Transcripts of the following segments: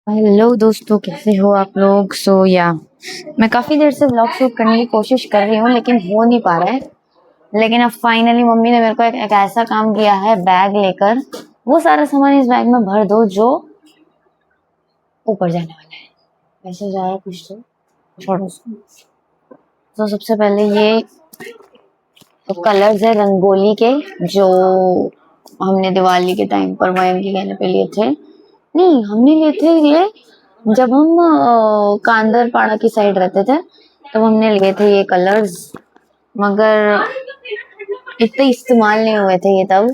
Hello दोस्तों, कैसे हो आप लोग। मैं काफी देर से व्लॉग शूट करने की कोशिश कर रही हूँ लेकिन हो नहीं पा रहा है। लेकिन अब फाइनली मम्मी ने मेरे को एक ऐसा काम दिया है, बैग लेकर वो सारा सामान इस बैग में भर दो जो ऊपर जाने वाला है। वैसे जाए कुछ तो छोड़ो उसको। तो सबसे पहले ये कलर्स है रंगोली के, जो हमने दिवाली के टाइम पर मयंक के कहने पे लिए थे। नहीं, हमने लिए थे ये जब हम कांदरपाड़ा की साइड रहते थे, तब हमने लिए थे ये कलर्स। मगर इतने इस्तेमाल नहीं हुए थे ये तब।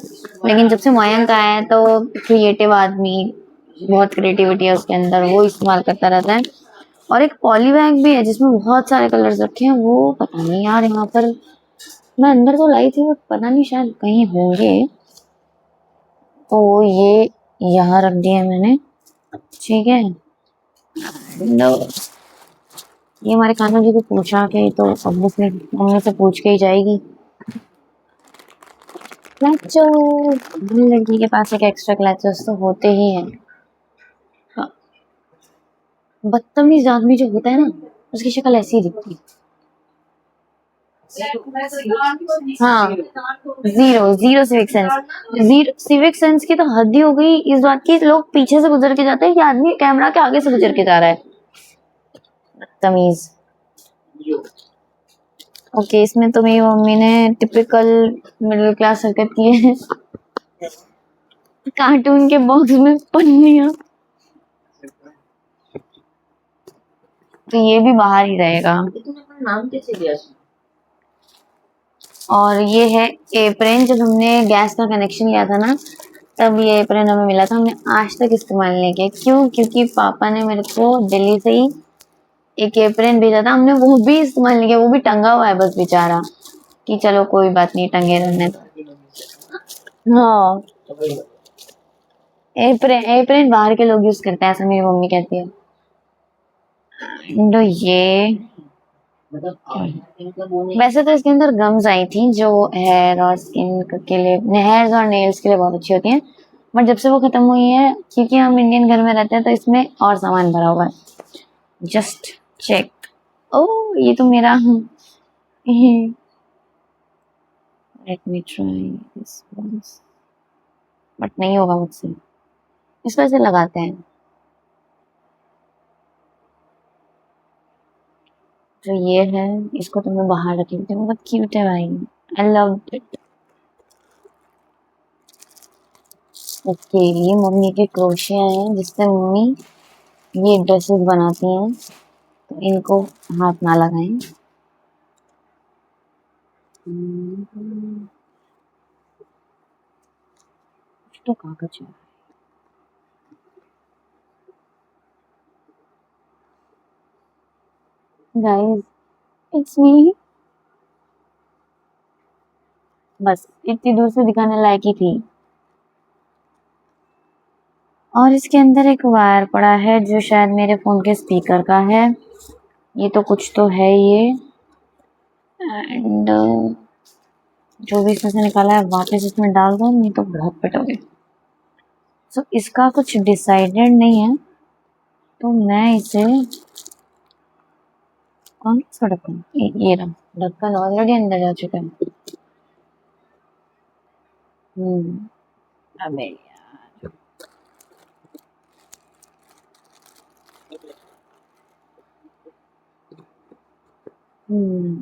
लेकिन जब से मयंक आया है तो क्रिएटिव आदमी, बहुत क्रिएटिविटी है उसके अंदर, वो इस्तेमाल करता रहता है। और एक पॉली बैग भी है जिसमें बहुत सारे कलर्स रखे हैं। वो पता नहीं यार, यहाँ पर मैं अंदर तो लाई थी, बट पता नहीं शायद कहीं होंगे। तो ये यहाँ रख दिया मैंने, ठीक है। नो, ये हमारे कान्हा जी को पूछा के तो अब उसने मम्मी से पूछ के ही जाएगी। क्लचर्स, लड़की के पास एक एक्स्ट्रा क्लचर्स तो होते ही हैं। हाँ, बदतमीज आदमी जो होता है ना, उसकी शक्ल ऐसी ही दिखती है। हाँ, zero zero civic sense. Zero civic sense की तो हद ही हो गई इस बात की, लोग पीछे से गुजर के जाते हैं, ये आदमी कैमरा के आगे से गुजर के जा रहा है। तमीज। ओके, इसमें तो मेरी मम्मी ने टिपिकल मिडिल क्लास हरकत की है। कार्टून के बॉक्स में पन्नियां, तो ये भी बाहर ही रहेगा। नाम कैसे दिया? और ये है एप्रेन। जब हमने गैस का कनेक्शन लिया था ना, तब ये एप्रेन हमें मिला था। हमने आज तक इस्तेमाल नहीं किया। क्यों? क्योंकि पापा ने मेरे को दिल्ली से ही एक एप्रेन भेजा था, हमने वो भी इस्तेमाल नहीं किया। वो भी टंगा हुआ है बस बेचारा, कि चलो कोई बात नहीं, टंगे रहने दो। हाँ, एप्रेन एप्रेन बाहर के लोग यूज करते हैं, ऐसा मेरी मम्मी कहती है। तो ये वैसे तो इसके अंदर गम्स आई थी जो हेयर और स्किन के लिए, हेयर और नेल्स के लिए बहुत अच्छी होती हैं। बट जब से वो खत्म हुई है, क्योंकि हम इंडियन घर में रहते हैं, तो इसमें और सामान भरा हुआ है। Just check. ओ, ये तो मेरा let me try this once, but नहीं होगा मुझसे। इस पर से लगाते हैं। जो ये है, इसको तो मैं बाहर रख लेती हूँ, बहुत क्यूट है भाई। I love it. ओके, ये मम्मी के क्रोशिया हैं जिससे मम्मी ये ड्रेसेस बनाती हैं, तो इनको हाथ ना लगाएं। तो कागज है। Guys, it's me. बस इतनी दूर से दिखाने लायक ही थी। और इसके अंदर एक वायर पड़ा है जो शायद मेरे फोन के स्पीकर का है। ये तो कुछ तो है ये। एंड जो भी इसमें से निकाला है वापस इसमें डाल दो, नहीं तो बहुत पिटोगे। सो इसका कुछ डिसाइडेड नहीं है, तो मैं इसे कौन सा ढक्कन, ये रहा ढक्कन ऑलरेडी अंदर जा चुका है। अबे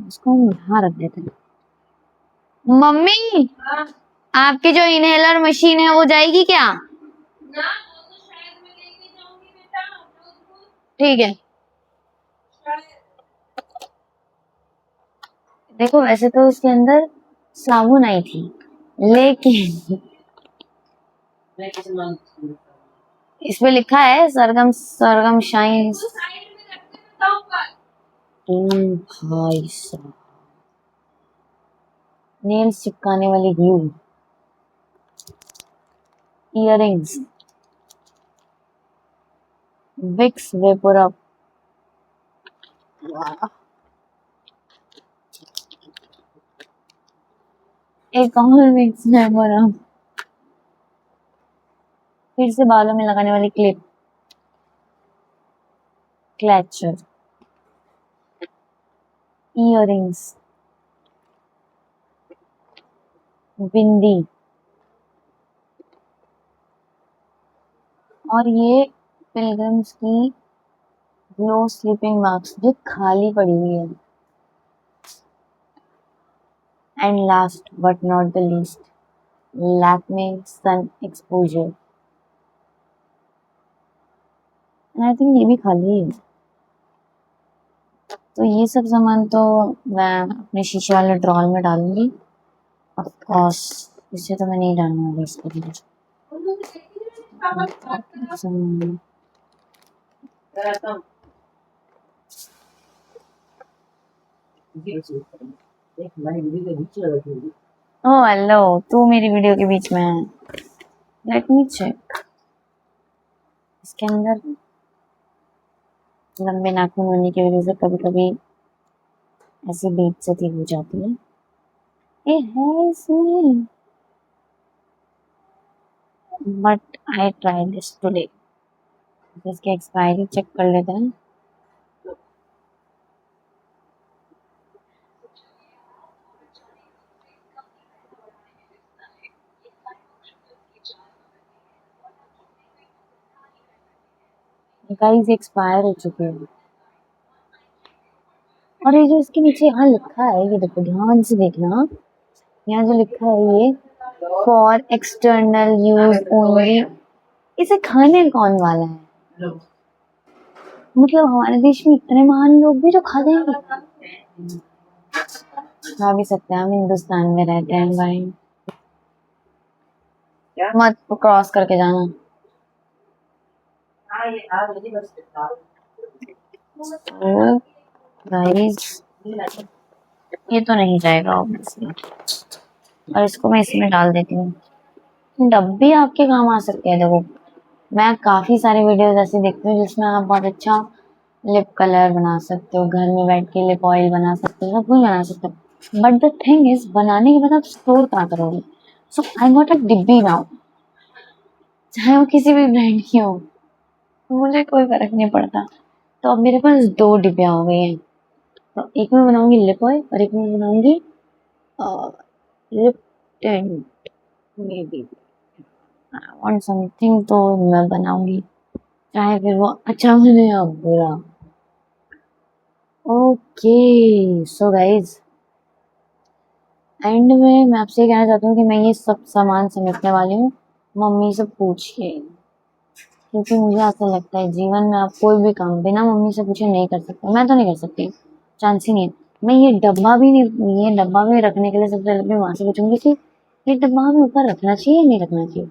इसको हम यहाँ रख देते हैं। मम्मी, आपकी जो इनहेलर मशीन है वो जाएगी क्या? ठीक है। देखो, वैसे तो इसके अंदर साबुन आई थी, लेकिन इसमें लिखा है सरगम सरगम शाइन। भाई साहब, नेल्स चिपकाने वाली glue, earrings, Vicks VapoRub, एक और विक्स वेपर अप, फिर से बालों में लगाने वाली क्लिप, क्लचर, इयररिंग्स, बिंदी, और ये पिलग्रिम्स की ग्लो स्लीपिंग मास्क जो खाली पड़ी हुई है। And last but not the least, Lakme sun exposure. I think ये भी खाली है। तो ये सब सामान तो मैं अपने शीशे वाले ड्रॉर में डालूंगी। ऑफ कोर्स इसे तो मैं नहीं डालने वाली इसके लिए। ओह हेलो, तू मेरी वीडियो के बीच में है। Let me check. इसके अंदर लंबे नाखून होने की वजह से कभी कभी ऐसी बेइज्जती हो जाती है। ये है इसमें, but I try this today. इसकी एक्सपायरी चेक कर लेते हैं। गाइस एक्सपायर हो चुके हैं। और ये जो इसके नीचे यहाँ लिखा है, ये देखो ध्यान से देखना, यहाँ जो लिखा है ये फॉर एक्सटर्नल यूज ओनली, इसे खाने कौन वाला है? मतलब हमारे देश में इतने महान लोग भी जो खाते हैं। खा भी सकते हैं, हम हिंदुस्तान में रहते हैं भाई। मत क्रॉस करके जाना। गाइस ये तो नहीं जाएगा ऑब्वियसली, और इसको मैं इसमें डाल देती हूँ। डब्बे आपके काम आ सकते हैं। देखो मैं काफी सारी वीडियोस ऐसी देखती हूँ जिसमें आप बहुत अच्छा लिप कलर बना सकते हो, घर में बैठ के लिप ऑयल बना सकते हो, सब कुछ बना सकते हो। बट द थिंग इज बनाने के बाद आप स्टोर कहाँ करोगे? सो आई गॉट अ डिब्बी नाउ, चाहे वो किसी भी ब्रांड की हो, मुझे कोई फर्क नहीं पड़ता। तो अब मेरे पास 2 डिब्बियां हो गई हैं। तो एक में बनाऊंगी लिप ऑयल और एक में बनाऊंगी lip tint. Maybe I want something तो मैं बनाऊंगी, चाहे फिर वो अच्छा बने या बुरा। ओके सो गाइज, एंड में मैं आपसे कहना चाहती हूँ कि मैं ये सब सामान समेटने वाली हूँ। मम्मी से पूछ के, क्योंकि मुझे ऐसा लगता है जीवन में आप कोई भी काम बिना मम्मी से पूछे नहीं कर सकते। मैं तो नहीं कर सकती, चांस ही नहीं है। मैं ये डब्बा भी नहीं, ये डब्बा भी रखने के लिए सबसे पहले अपनी माँ से पूछूंगी कि ये डब्बा हमें ऊपर रखना चाहिए या नहीं रखना चाहिए।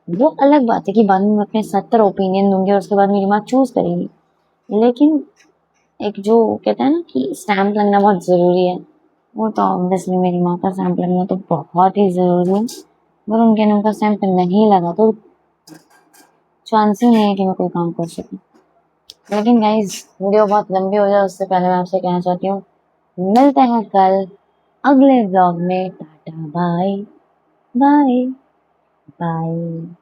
वो अलग बात है कि बाद में मैं अपने 70 ओपिनियन दूंगी और उसके बाद मेरी माँ चूज करेगी। लेकिन एक जो कहते हैं ना कि स्टैंप लगना बहुत जरूरी है, वो तो ऑब्वियसली मेरी माँ का स्टैंप लगना तो बहुत ही जरूरी है। अगर उनके नाम का स्टैंप नहीं लगा तो चांस ही नहीं है कि मैं कोई काम कर सकूं। लेकिन गाइज वीडियो बहुत लंबी हो जाए उससे पहले मैं आपसे कहना चाहती हूँ, मिलते हैं कल अगले व्लॉग में। Tata bye bye bye.